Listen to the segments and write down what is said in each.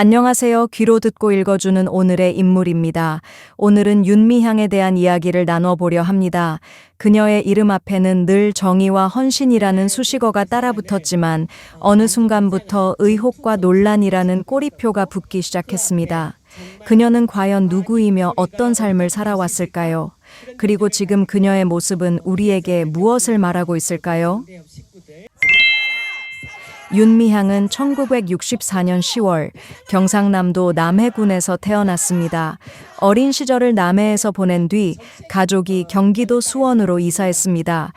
안녕하세요. 귀로 듣고 읽어주는 오늘의 인물입니다. 오늘은 윤미향에 대한 이야기를 나눠보려 합니다. 그녀의 이름 앞에는 늘 정의와 헌신이라는 수식어가 따라붙었지만 어느 순간부터 의혹과 논란이라는 꼬리표가 붙기 시작했습니다. 그녀는 과연 누구이며 어떤 삶을 살아왔을까요? 그리고 지금 그녀의 모습은 우리에게 무엇을 말하고 있을까요? 윤미향은 1964년 10월 경상남도 남해군에서 태어났습니다. 어린 시절을 남해에서 보낸 뒤 가족이 경기도 수원으로 이사했습니다.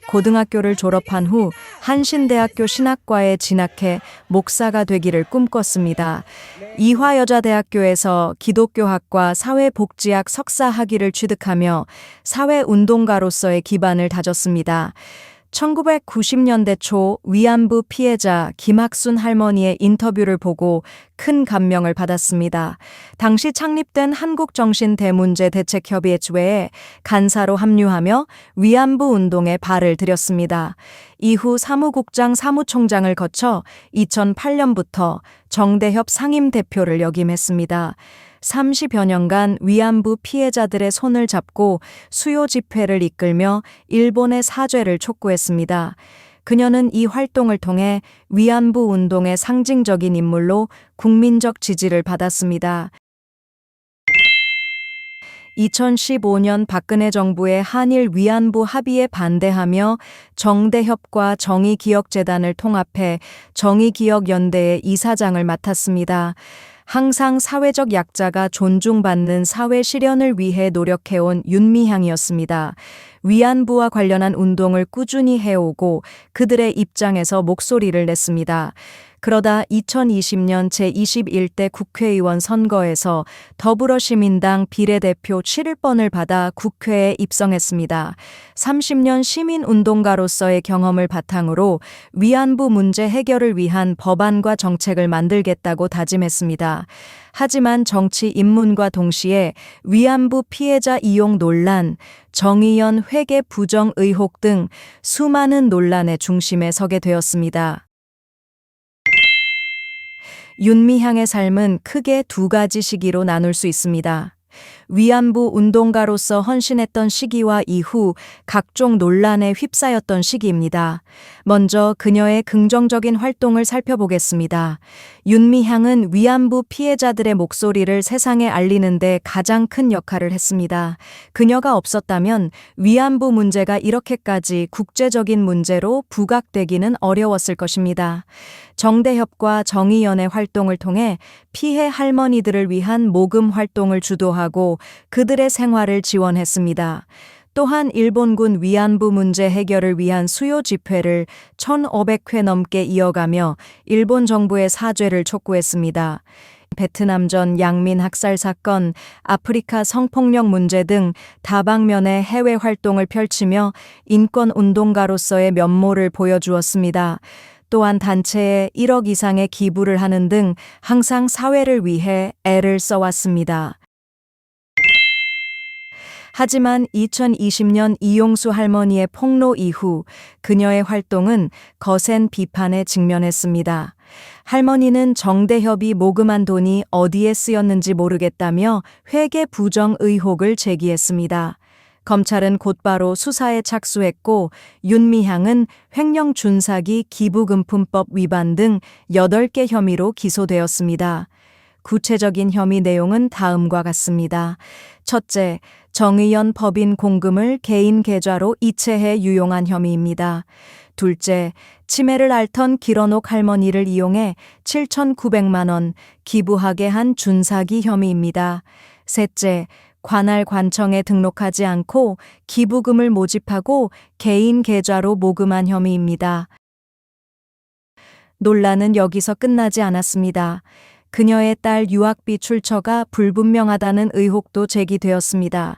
고등학교를 졸업한 후 한신대학교 신학과에 진학해 목사가 되기를 꿈꿨습니다. 이화여자대학교에서 기독교학과 사회복지학 석사 학위를 취득하며 사회운동가로서의 기반을 다졌습니다. 1990년대 초 위안부 피해자 김학순 할머니의 인터뷰를 보고 큰 감명을 받았습니다. 당시 창립된 한국정신대문제대책협의회에 간사로 합류하며 위안부 운동에 발을 들였습니다. 이후 사무국장 사무총장을 거쳐 2008년부터 정대협 상임대표를 역임했습니다. 30여 년간 위안부 피해자들의 손을 잡고 수요 집회를 이끌며 일본의 사죄를 촉구했습니다. 그녀는 이 활동을 통해 위안부 운동의 상징적인 인물로 국민적 지지를 받았습니다. 2015년 박근혜 정부의 한일 위안부 합의에 반대하며 정대협과 정의기억재단을 통합해 정의기억연대의 이사장을 맡았습니다. 항상 사회적 약자가 존중받는 사회 실현을 위해 노력해온 윤미향이었습니다. 위안부와 관련한 운동을 꾸준히 해오고 그들의 입장에서 목소리를 냈습니다. 그러다 2020년 제21대 국회의원 선거에서 더불어시민당 비례대표 7번을 받아 국회에 입성했습니다. 30년 시민운동가로서의 경험을 바탕으로 위안부 문제 해결을 위한 법안과 정책을 만들겠다고 다짐했습니다. 하지만 정치 입문과 동시에 위안부 피해자 이용 논란, 정의연 회계 부정 의혹 등 수많은 논란의 중심에 서게 되었습니다. 윤미향의 삶은 크게 두 가지 시기로 나눌 수 있습니다. 위안부 운동가로서 헌신했던 시기와 이후 각종 논란에 휩싸였던 시기입니다. 먼저 그녀의 긍정적인 활동을 살펴보겠습니다. 윤미향은 위안부 피해자들의 목소리를 세상에 알리는 데 가장 큰 역할을 했습니다. 그녀가 없었다면 위안부 문제가 이렇게까지 국제적인 문제로 부각되기는 어려웠을 것입니다. 정대협과 정의연의 활동을 통해 피해 할머니들을 위한 모금 활동을 주도하고 그들의 생활을 지원했습니다. 또한 일본군 위안부 문제 해결을 위한 수요 집회를 1,500회 넘게 이어가며 일본 정부의 사죄를 촉구했습니다. 베트남전 양민 학살 사건, 아프리카 성폭력 문제 등 다방면의 해외 활동을 펼치며 인권 운동가로서의 면모를 보여주었습니다. 또한 단체에 1억 이상의 기부를 하는 등 항상 사회를 위해 애를 써왔습니다. 하지만 2020년 이용수 할머니의 폭로 이후 그녀의 활동은 거센 비판에 직면했습니다. 할머니는 정대협이 모금한 돈이 어디에 쓰였는지 모르겠다며 회계 부정 의혹을 제기했습니다. 검찰은 곧바로 수사에 착수했고 윤미향은 횡령 준사기 기부금품법 위반 등 8개 혐의로 기소되었습니다. 구체적인 혐의 내용은 다음과 같습니다. 첫째, 정의연 법인 공금을 개인 계좌로 이체해 유용한 혐의입니다. 둘째, 치매를 앓던 길어녹 할머니를 이용해 7,900만 원 기부하게 한 준사기 혐의입니다. 셋째, 관할 관청에 등록하지 않고 기부금을 모집하고 개인 계좌로 모금한 혐의입니다. 논란은 여기서 끝나지 않았습니다. 그녀의 딸 유학비 출처가 불분명하다는 의혹도 제기되었습니다.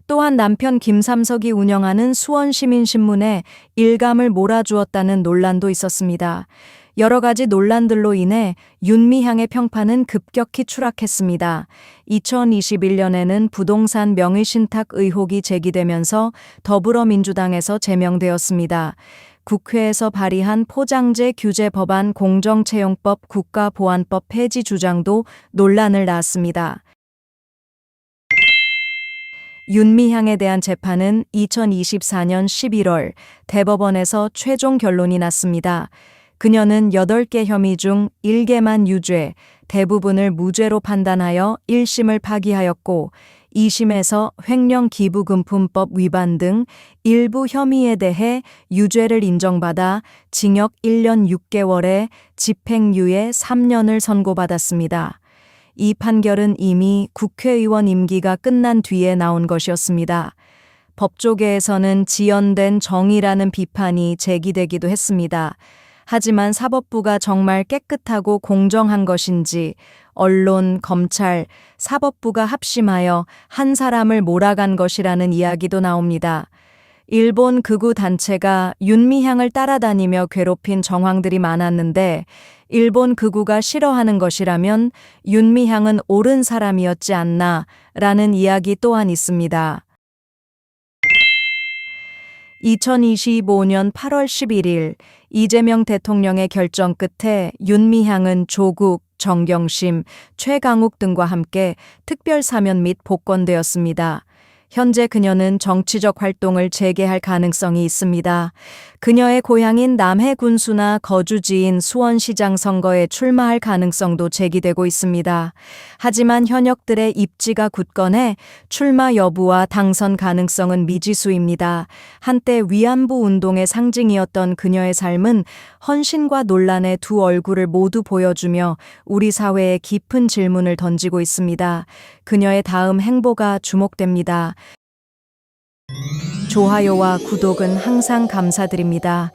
또한 남편 김삼석이 운영하는 수원시민신문에 일감을 몰아주었다는 논란도 있었습니다. 여러 가지 논란들로 인해 윤미향의 평판은 급격히 추락했습니다. 2021년에는 부동산 명의신탁 의혹이 제기되면서 더불어민주당에서 제명되었습니다. 국회에서 발의한 포장재 규제 법안 공정채용법 국가보안법 폐지 주장도 논란을 낳았습니다. 윤미향에 대한 재판은 2024년 11월 대법원에서 최종 결론이 났습니다. 그녀는 8개 혐의 중 1개만 유죄, 대부분을 무죄로 판단하여 1심을 파기하였고 2심에서 횡령기부금품법 위반 등 일부 혐의에 대해 유죄를 인정받아 징역 1년 6개월에 집행유예 3년을 선고받았습니다. 이 판결은 이미 국회의원 임기가 끝난 뒤에 나온 것이었습니다. 법조계에서는 지연된 정의라는 비판이 제기되기도 했습니다. 하지만 사법부가 정말 깨끗하고 공정한 것인지 언론, 검찰, 사법부가 합심하여 한 사람을 몰아간 것이라는 이야기도 나옵니다. 일본 극우 단체가 윤미향을 따라다니며 괴롭힌 정황들이 많았는데 일본 극우가 싫어하는 것이라면 윤미향은 옳은 사람이었지 않나 라는 이야기 또한 있습니다. 2025년 8월 11일 이재명 대통령의 결정 끝에 윤미향은 조국, 정경심, 최강욱 등과 함께 특별사면 및 복권되었습니다. 현재 그녀는 정치적 활동을 재개할 가능성이 있습니다. 그녀의 고향인 남해군수나 거주지인 수원시장 선거에 출마할 가능성도 제기되고 있습니다. 하지만 현역들의 입지가 굳건해 출마 여부와 당선 가능성은 미지수입니다. 한때 위안부 운동의 상징이었던 그녀의 삶은 헌신과 논란의 두 얼굴을 모두 보여주며 우리 사회에 깊은 질문을 던지고 있습니다. 그녀의 다음 행보가 주목됩니다. 좋아요와 구독은 항상 감사드립니다.